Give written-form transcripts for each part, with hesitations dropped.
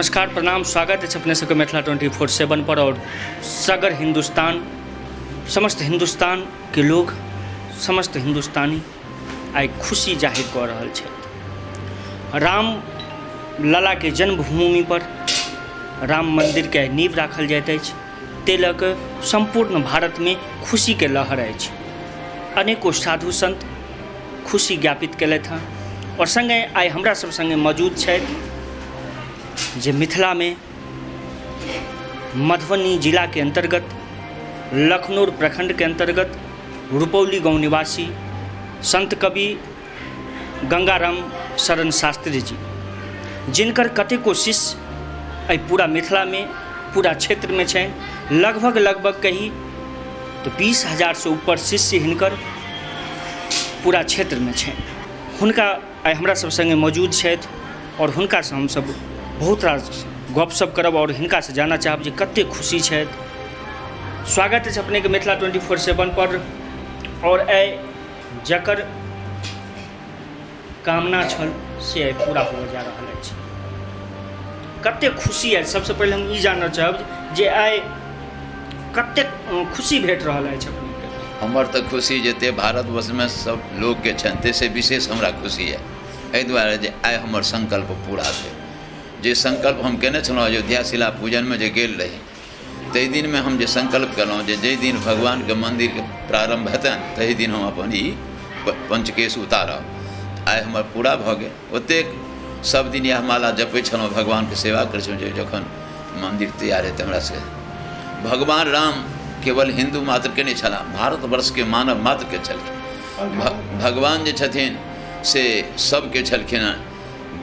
नमस्कार प्रणाम स्वागत है अपने सबके मिथिला 24/7 पर। और सगर हिंदुस्तान, समस्त हिंदुस्तान के लोग, समस्त हिंदुस्तानी आई खुशी जाहिर कऽ रहल छथि। राम लला के जन्मभूमि पर राम मंदिर के नींव राखल जाइत अछि, ताहि लऽ कऽ संपूर्ण भारत में खुशी के लहर अछि। अनेकों साधु संत खुशी ज्ञापित कयलथि हँ और संगे आई हमरा सब संगे मौजूद छथि जे मिथिला में मधुबनी जिला के अंतर्गत लखनौर प्रखंड के अंतर्गत रुपौली गांव निवासी संत कवि गंगाराम शरण शास्त्री जी, जिनकर कतेको शिष्य आई पूरा मिथिला में, पूरा क्षेत्र में छनि। लगभग कही तो 20,000 से ऊपर शिष्य हिनकर पूरा क्षेत्र में छनि। हुनका आई हमरा सब संगे मौजूद छथि और हुनका से हम सब बहुत रास गपशप करब और हिनका से जानना चाहब जे कते खुशी छथि। स्वागत है अपने के मिथिला 24/7 पर। और आई जकर कामना छल से आई पूरा हो जा रहा है। कते खुशी है, सबसे पहले हम ई जानना चाहब जे आई कते खुशी भेट रहा है अपने के। हमर तो खुशी जते भारतवर्ष में सब लोग के छन से विशेष हमरा खुशी है। एहि दुआरे जे आई हमर संकल्प पूरा भेल। जे संकल्प हम केने छलहुँ अयोध्या शिला पूजन में जे गेल रही, ताहि दिन में हम जे संकल्प केलहुँ जे जाहि दिन भगवान के मंदिर के प्रारंभ हेतनि तही दिन हम अपन ई पंचकेश उतारब। आई हमर पूरा भऽ गेल। ओतेक सब दिन यह माला जपै छलहुँ, भगवान के सेवा करै छलहुँ। जे जखन मंदिर तैयार हेतै हमरा से भगवान राम केवल हिंदू मात्र के नहीं छला, भारतवर्ष के मानव मात्र के छलखिन। भगवान जे छथिन से सबके छलखिन।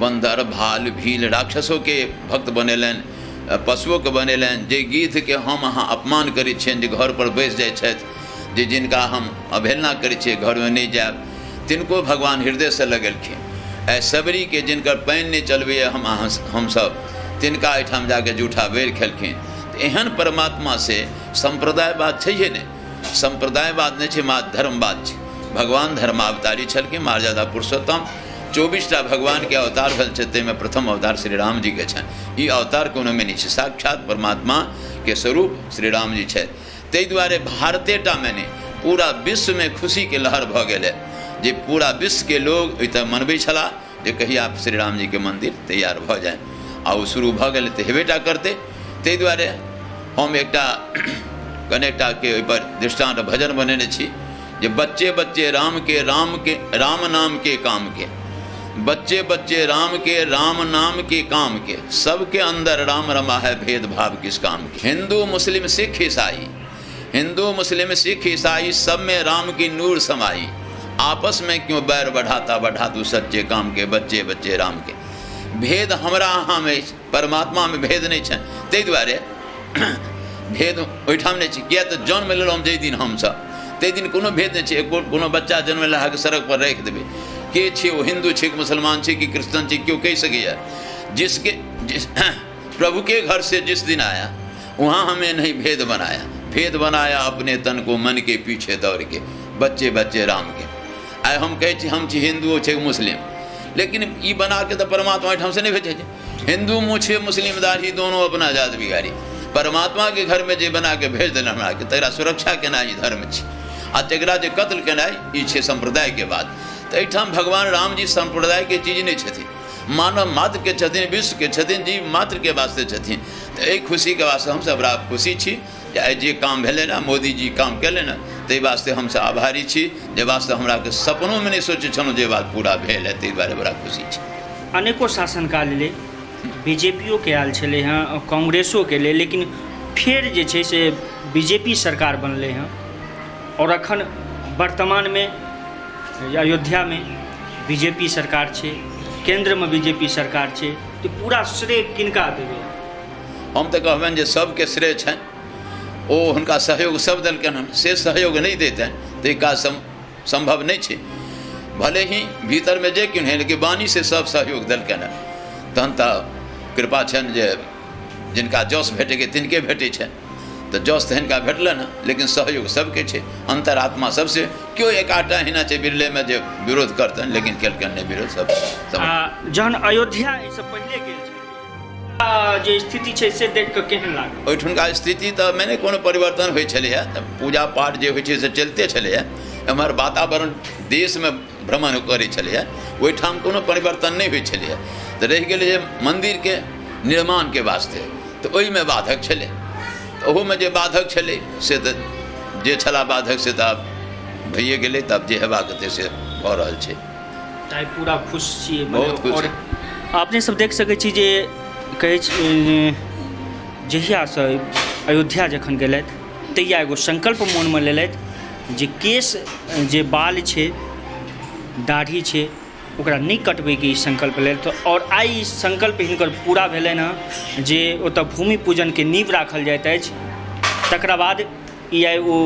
बंदर, भाल, भील, राक्षसों के भक्त बनेलनि, पशुओं के बनेलनि। जे गीध के हम अहाँ अपमान करै छियनि, जे घर पर बैस जाइ छथि, जे जिनका हम अवहेलना करै छियै, घर में नहीं जायब, तिनको भगवान हृदय से लगेलखिन। ऐ सबरी के जिनकर पैन नहीं चलबैए हम सब, तिनका एहिठाम जाके जूठा बेर खेलखिन। एहन परमात्मा से संप्रदायवाद छैहे नहीं, संप्रदायवाद नहीं छै, मात्र धर्मवाद छै। भगवान धर्मावतारी छलखिन, मर्यादा पुरुषोत्तम। 24टा भगवान के अवतार भेल छै, ताहिमे प्रथम अवतार श्री राम जी के छनि। ई अवतार कोनो में नहीं छै, साक्षात परमात्मा के स्वरूप श्री राम जी छै। ताहि दुआरे भारतेटा में नहीं, पूरा विश्व में खुशी के लहर भऽ गेलै। जे पूरा विश्व के लोग एतऽ मनबै छला जे कहिया श्री राम जी के मंदिर तैयार भऽ जाए, आ ओ शुरू भऽ गेलै तऽ हेबेटा करतै। ताहि दुआरे हम एकटा कनेकटा के ओहिपर दृष्टांत भजन बनेने छी जे बच्चे बच्चे राम राम नाम के काम के, बच्चे बच्चे राम नाम के काम के, सबके अंदर राम रमा है, भेदभाव किस काम के। हिंदू मुस्लिम सिख ईसाई, हिंदू मुस्लिम सिख ईसाई सब में राम की नूर समाई। आपस में क्यों बैर बढ़ा तू सच्चे काम के, बच्चे बच्चे राम के। भेद हमरा अहाँ में, परमात्मा में भेद नहीं छै। ताहि दुआरे भेद ओहिठाम नहीं छै। किया तऽ जन्म लेलहुँ हम जाहि दिन हमसब, ताहि दिन कोनो भेद नहीं छै। कोनो बच्चा जन्म लेला के सड़क पर राखि देबै, के छै ओ, हिंदू छै कि मुसलमान छै कि क्रिश्चन छै, क्यों कह सकैया। जिस प्रभु के घर से जिस दिन आया वहाँ हमें नहीं भेद बनाया, भेद बनाया अपने तन को मन के पीछे दौड़ के, बच्चे बच्चे राम के। आइ हम कहै छी हम छी हिंदू छै मुस्लिम, लेकिन ई बना के तो परमात्मा ठाम से नहीं भेजे छै। हिंदू मुँह छै, मुस्लिम दाढ़ी, दोनों अपना जात बिगाड़ी। परमात्मा के घर में जे बना के भेज देना हमरा के, तकरा सुरक्षा केना ई धर्म छै, आ तकरा जे कत्ल केनाइ ई छै संप्रदाय के बात। तो एहिठाम भगवान राम जी संप्रदाय के चीज नहीं छथिन, मानव मात्र के छथिन, विश्व के छथिन, जीव मात्र के वास्ते छथिन। तो एहि खुशी के वास्ते हम सब बड़ा खुशी छी जे आइ जे काम भेलै ना, मोदी जी काम केले ना, ताहि वास्ते हम सब आभारी छी। जे वास्ते हमरा के सपनों में नहीं सोचे छलहुँ जे बात पूरा भेल है, ताहि दुआरे बड़ा खुशी छी। अनेकों शासनकाल ले बीजेपीओ के आयल छलै हँ, कांग्रेसो के ले, लेकिन फिर जे छै से बीजेपी सरकार बनलै हँ। और अखन वर्तमान में अयोध्या में बीजेपी सरकार छै, केंद्र में बीजेपी सरकार छै, तो पूरा श्रेय किनका देबै? हम तो कहबनि जे सबके श्रेय छनि। ओ हुनका सहयोग सब देलकनि हन, से सहयोग नहीं देतनि तो ई काज संभव नहीं छै। भले ही भीतर में जे क्यों है, लेकिन बानी से सब सहयोग देलकनि हन। तहन तऽ कृपा छनि जे जिनका जस भेटैके तिनके भेटै छनि। तो जस तो हिनका भेटलन, लेकिन सहयोग सबके छै, अंतरात्मा सबसे। क्यों एक आटा हिना छै बिरले में जे विरोध करतन, लेकिन केलकन नहीं विरोध सब। जहन अयोध्या इससे पहले गेल छै जे स्थिति छै से देख कऽ केहन लागल? ओहिठुनका स्थिति तऽ मैंने कोनो परिवर्तन होइ छलैए, पूजा पाठ जे होइ छै से चलिते छलैए, एम्हर वातावरण देशमे भ्रमण करै छलैए, ओहिठाम कोनो परिवर्तन नहि होइ छलैए। तऽ रहि गेलै जे मन्दिरके निर्माणके वास्ते, तऽ ओहिमे बाधक छलै। ओहोमे जे बाधक छलै से तऽ जे छला बाधक से तऽ आब भइए गेलै, तब जे हेबाक हेतै से भऽ रहल छै। ताहि पूरा खुश छियै? बहुत खुश आओर अपने सब देख सकै छी जे कहै छी जहियासँ अयोध्या जखन गेलथि तहिया एगो संकल्प मोनमे लेलथि जे केश जे बाल छै, दाढ़ी छै, ओकरा नहि कटबैके ई संकल्प लेलथि। आओर आइ ई संकल्प हिनकर पूरा भेलनि हँ जे ओतऽ भूमि पूजनके नींव राखल जाइत अछि। तकरा बाद ई आइ ओ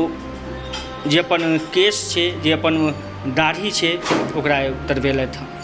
जे अपन केश छै, जे अपन दाढ़ी छै, ओकरा तरबेलथि हँ।